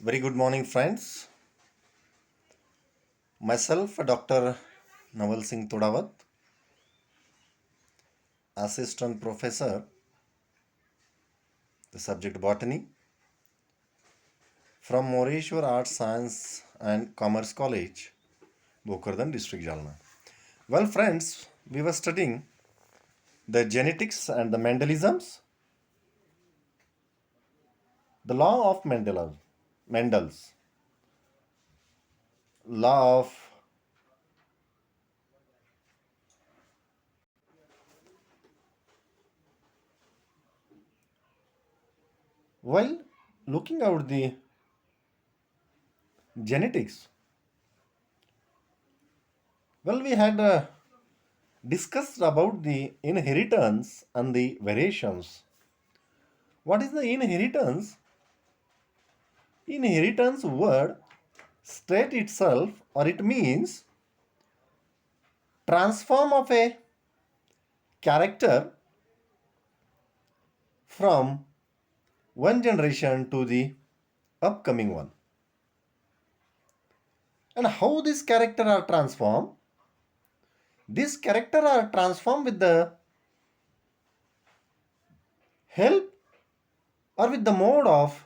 Very good morning, friends. Myself, Dr. Naval Singh Todawat, Assistant Professor, the subject Botany, from Moreshwar Arts, Science and Commerce College, Bokardan District, Jalna. Well, friends, we were studying the genetics and the Mendelisms, the law of Mendel's law of while looking out the genetics. Well, we had discussed about the inheritance and the variations. What is the inheritance? Inheritance word state itself or it means transform of a character from one generation to the upcoming one. And how this character are transformed? This character are transformed with the help or with the mode of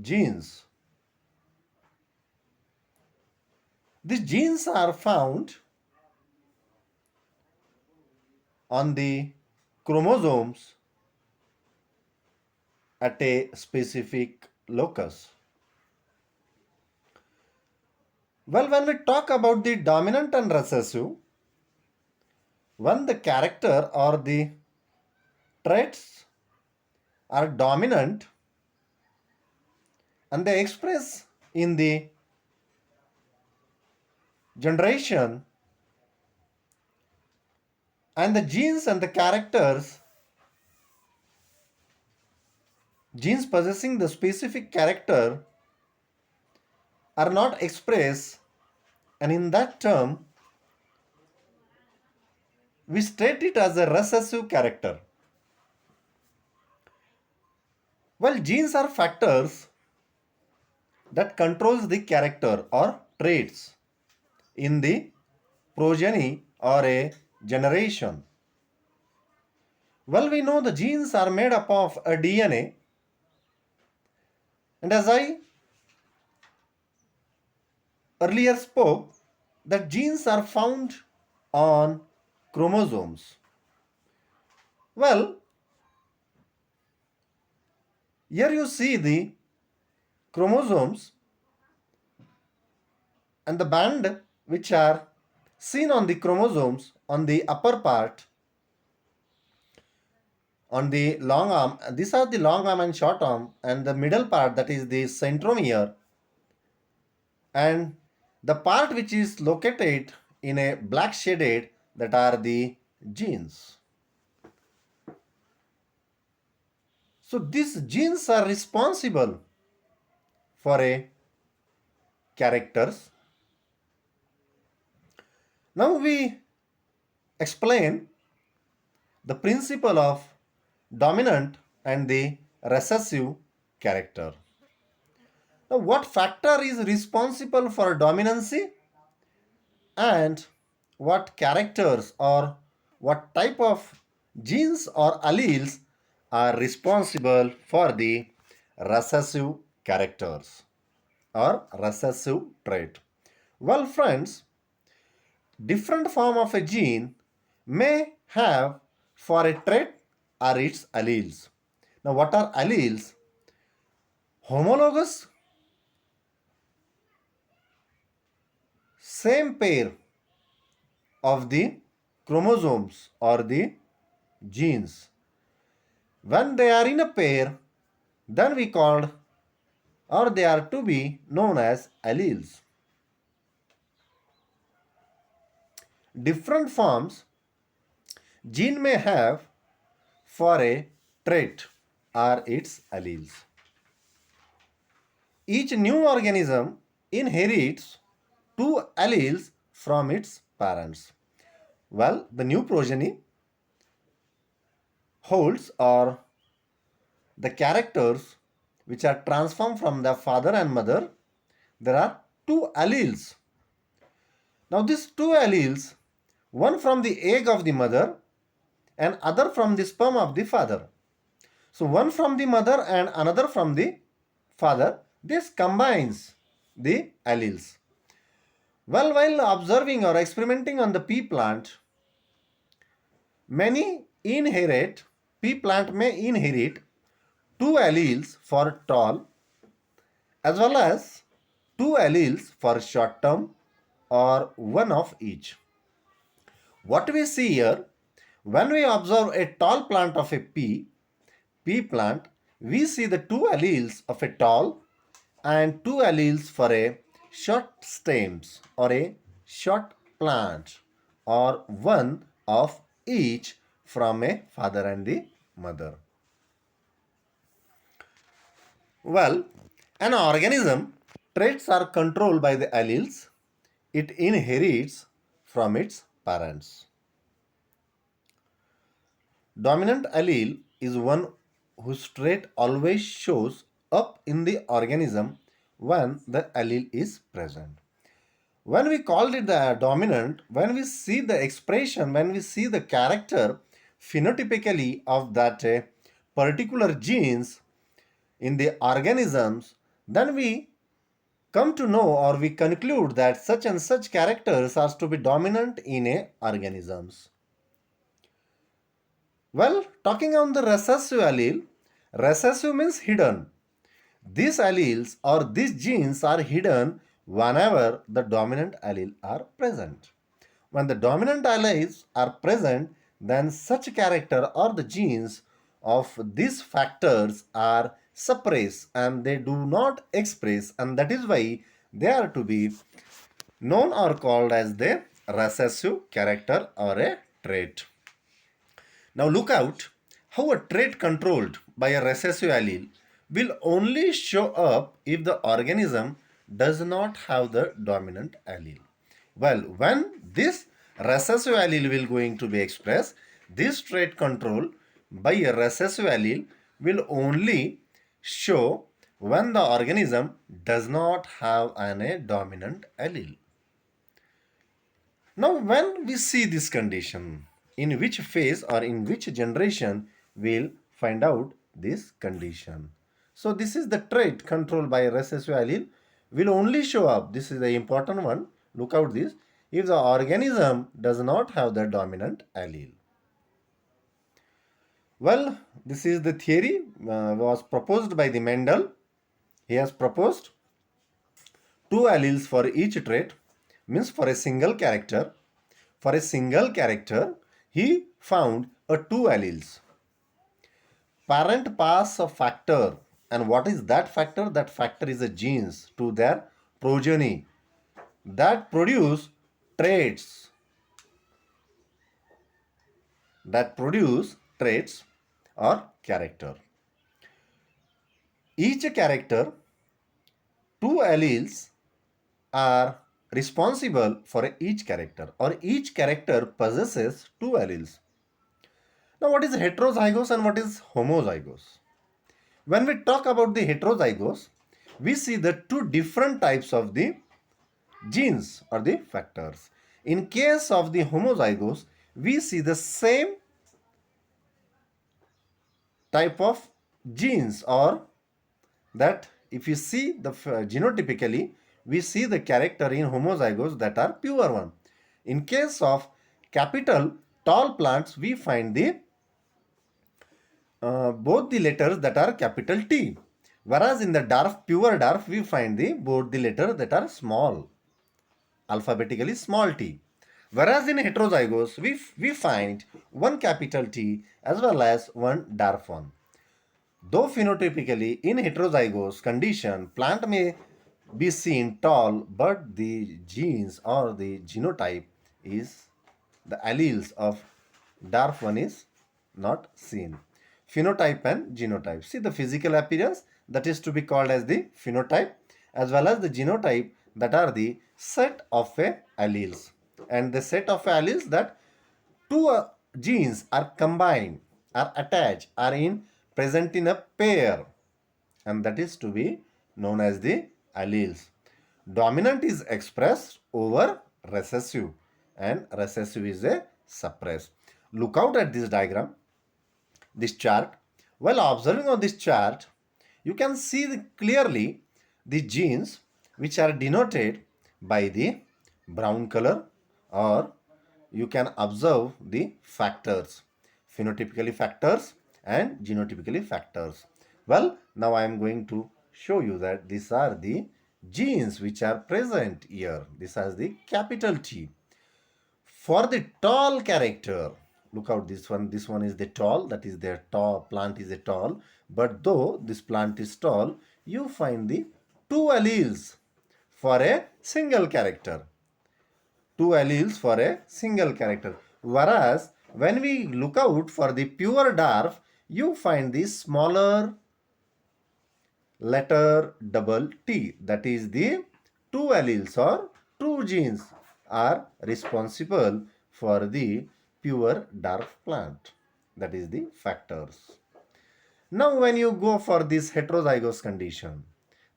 genes. These genes are found on the chromosomes at a specific locus. Well, when we talk about the dominant and recessive, when the character or the traits are dominant and they express in the generation, and the genes and the characters, genes possessing the specific character are not expressed, and in that term we state it as a recessive character. Well, genes are factors that controls the character or traits in the progeny or a generation. Well, we know the genes are made up of a DNA, and as I earlier spoke, that genes are found on chromosomes. Well, here you see the chromosomes and the band which are seen on the chromosomes on the upper part on the long arm. These are the long arm and short arm, and the middle part, that is the centromere, and the part which is located in a black shaded, that are the genes. So these genes are responsible for a characters. Now we explain the principle of dominant and the recessive character. Now, what factor is responsible for dominancy and what characters or what type of genes or alleles are responsible for the recessive characters or recessive trait? Well, friends, different form of a gene may have for a trait or its alleles. Now, what are alleles? Homologous, same pair of the chromosomes or the genes. When they are in a pair, then we called, or they are to be known as alleles. Different forms gene may have for a trait or its alleles. Each new organism inherits two alleles from its parents. Well, the new progeny holds or the characters which are transformed from the father and mother, there are two alleles. Now these two alleles, one from the egg of the mother and other from the sperm of the father. So one from the mother and another from the father, this combines the alleles. Well, while observing or experimenting on the pea plant, many inherit, pea plant may inherit two alleles for tall as well as two alleles for short term or one of each. What we see here, when we observe a tall plant of a pea plant, we see the two alleles of a tall and two alleles for a short stems or a short plant, or one of each from a father and the mother. Well, an organism traits are controlled by the alleles it inherits from its parents. Dominant allele is one whose trait always shows up in the organism when the allele is present. When we call it the dominant, when we see the expression, when we see the character phenotypically of that particular genes in the organisms, then we come to know or we conclude that such and such characters are to be dominant in a organisms. Well, talking on the recessive allele, recessive means hidden. These alleles or these genes are hidden whenever the dominant allele are present. When the dominant alleles are present, then such character or the genes of these factors are suppressed and they do not express, and that is why they are to be known or called as the recessive character or a trait. Now look out how a trait controlled by a recessive allele will only show up if the organism does not have the dominant allele. Well, when this recessive allele will going to be expressed, this trait control by a recessive allele will only show when the organism does not have a dominant allele. Now, when we see this condition, in which phase or in which generation we'll find out this condition. So, this is the trait controlled by recessive allele will only show up. This is the important one. Look out this. If the organism does not have the dominant allele. Well, this is the theory was proposed by the Mendel. He has proposed two alleles for each trait, means for a single character. For a single character, he found two alleles. Parent pass a factor, and what is that factor? That factor is a genes to their progeny that produce traits. That produce traits or character. Each character, two alleles are responsible for each character, or each character possesses two alleles. Now, what is heterozygous and what is homozygous? When we talk about the heterozygous, we see the two different types of the genes or the factors. In case of the homozygous, we see the same type of genes, or that if you see the genotypically, we see the character in homozygous that are pure one. In case of capital tall plants, we find the both the letters that are capital T, whereas in the dwarf, pure dwarf, we find the both the letters that are small, alphabetically small t. Whereas in heterozygous, we find one capital T as well as one dwarf one. Though phenotypically in heterozygous condition, plant may be seen tall, but the genes or the genotype is the alleles of dwarf one is not seen. Phenotype and genotype. See the physical appearance, that is to be called as the phenotype, as well as the genotype, that are the set of alleles. And the set of alleles that two genes are combined, are attached, are in present in a pair, and that is to be known as the alleles. Dominant is expressed over recessive, and recessive is a suppressed. Look out at this diagram, this chart. While observing on this chart, you can see clearly the genes which are denoted by the brown color, or you can observe the factors, phenotypically factors and genotypically factors. Well, now I am going to show you that these are the genes which are present here. This has the capital T. For the tall character, look out, this one is the tall, that is their tall plant is a tall, but though this plant is tall, you find the two alleles for a single character, two alleles for a single character. Whereas when we look out for the pure dwarf, you find the smaller letter double T, that is the two alleles or two genes are responsible for the pure dwarf plant, that is the factors. Now when you go for this heterozygous condition,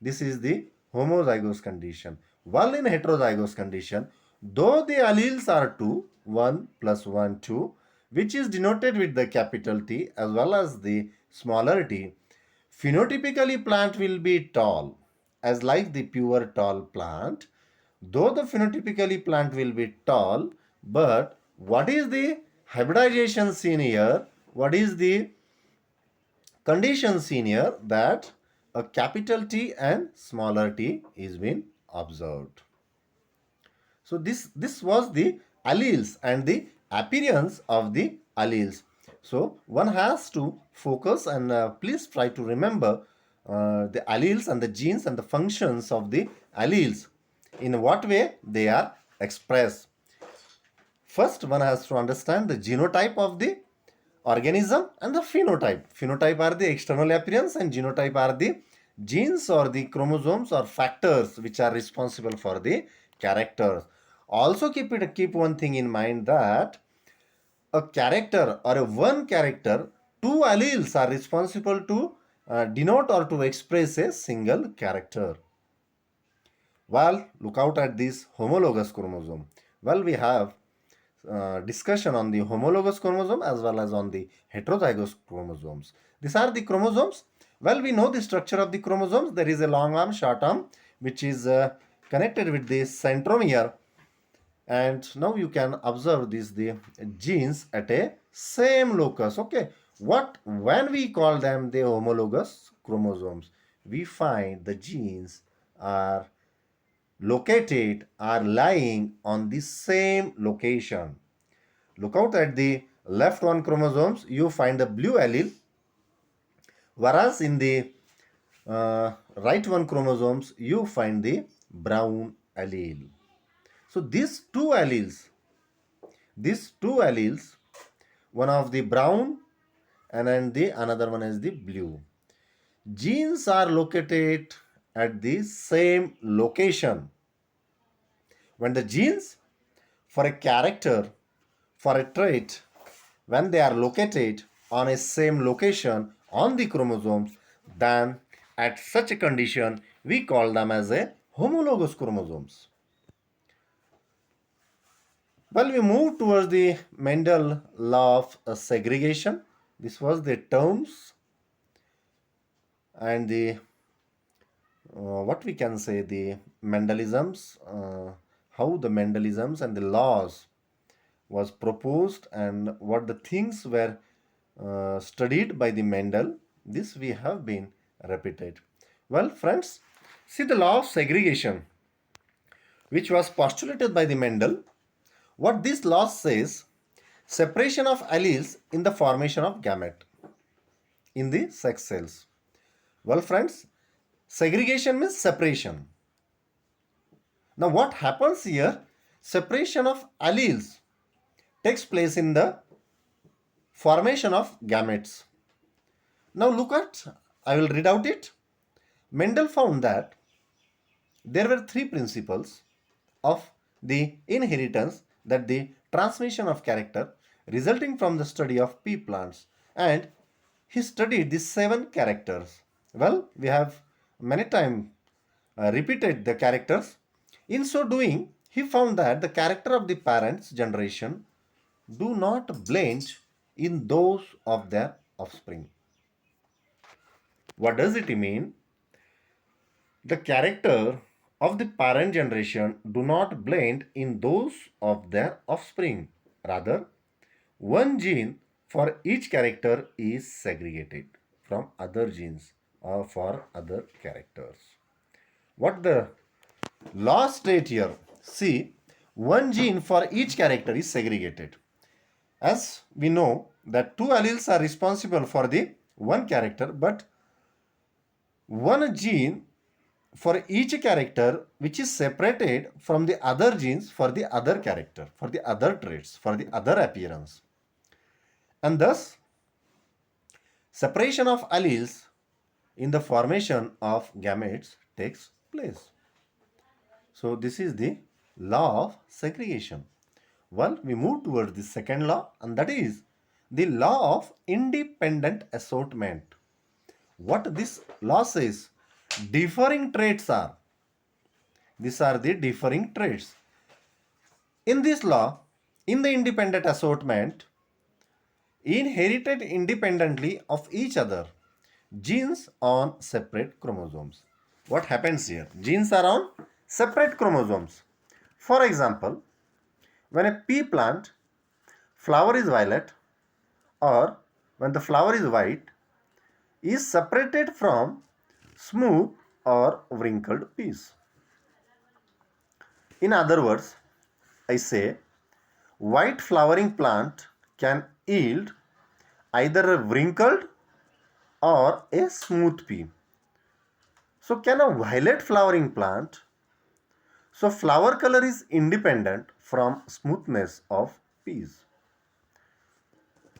this is the homozygous condition. While in heterozygous condition, though the alleles are 2, 1 plus 1, 2, which is denoted with the capital T as well as the smaller t, phenotypically plant will be tall, as like the pure tall plant. Though the phenotypically plant will be tall, but what is the hybridization seen here? What is the condition seen here? That a capital T and smaller t is being observed. So this was the alleles and the appearance of the alleles. So one has to focus and please try to remember the alleles and the genes and the functions of the alleles, in what way they are expressed. First, one has to understand the genotype of the organism and the phenotype. Phenotype are the external appearance and genotype are the genes or the chromosomes or factors which are responsible for the characters. Also keep one thing in mind, that a character or a one character, two alleles are responsible to denote or to express a single character. Well, look out at this homologous chromosome. Well, we have discussion on the homologous chromosome as well as on the heterozygous chromosomes. These are the chromosomes. Well, we know the structure of the chromosomes. There is a long arm, short arm, which is connected with the centromere. And now you can observe the genes at a same locus. Okay, when we call them the homologous chromosomes, we find the genes are located, are lying on the same location. Look out at the left one chromosomes, you find the blue allele, whereas in the right one chromosomes you find the brown allele. So these two alleles, one of the brown and then the another one is the blue. Genes are located at the same location. When the genes for a character, for a trait, when they are located on a same location on the chromosomes, then at such a condition we call them as a homologous chromosomes. Well, we move towards the Mendel law of segregation. This was the terms and the what we can say, the Mendelisms, how the Mendelisms and the laws was proposed and what the things were studied by the Mendel. This we have been repeated. Well, friends, see the law of segregation, which was postulated by the Mendel. What this law says, separation of alleles in the formation of gamete in the sex cells. Well, friends, segregation means separation. Now what happens here? Separation of alleles takes place in the formation of gametes. Now look at, I will read out it. Mendel found that there were three principles of the inheritance, that the transmission of character resulting from the study of pea plants, and he studied the 7 characters. Well, we have many times repeated the characters. In so doing, he found that the character of the parents' generation do not blend in those of their offspring. What does it mean? The character of the parent generation do not blend in those of their offspring. Rather, one gene for each character is segregated from other genes or for other characters. What the law state here? See, one gene for each character is segregated. As we know that two alleles are responsible for the one character, but one gene for each character which is separated from the other genes for the other character, for the other traits, for the other appearance. And thus, separation of alleles in the formation of gametes takes place. So this is the law of segregation. Well, we move towards the second law, and that is the law of independent assortment. What this law says, differing traits are. These are the differing traits. In this law, in the independent assortment, inherited independently of each other, genes on separate chromosomes. What happens here? Genes are on separate chromosomes. For example, when a pea plant flower is violet or when the flower is white is separated from smooth or wrinkled peas. In other words, I say white flowering plant can yield either a wrinkled or a smooth pea. So can a violet flowering plant? So flower color is independent from smoothness of peas.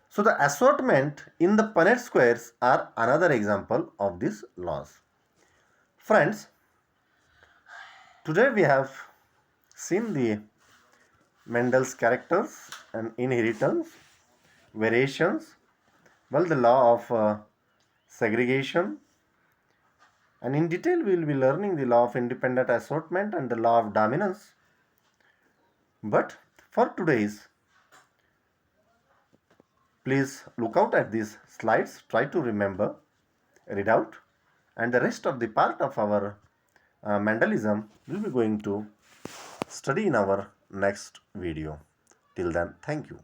So the assortment in the Punnett squares are another example of these laws. Friends, today we have seen the Mendel's characters and inheritance, variations, well, the law of segregation, and in detail we will be learning the law of independent assortment and the law of dominance. But for today's, please look out at these slides, try to remember, read out, and the rest of the part of our Mendelism will be going to study in our next video. Till then, thank you.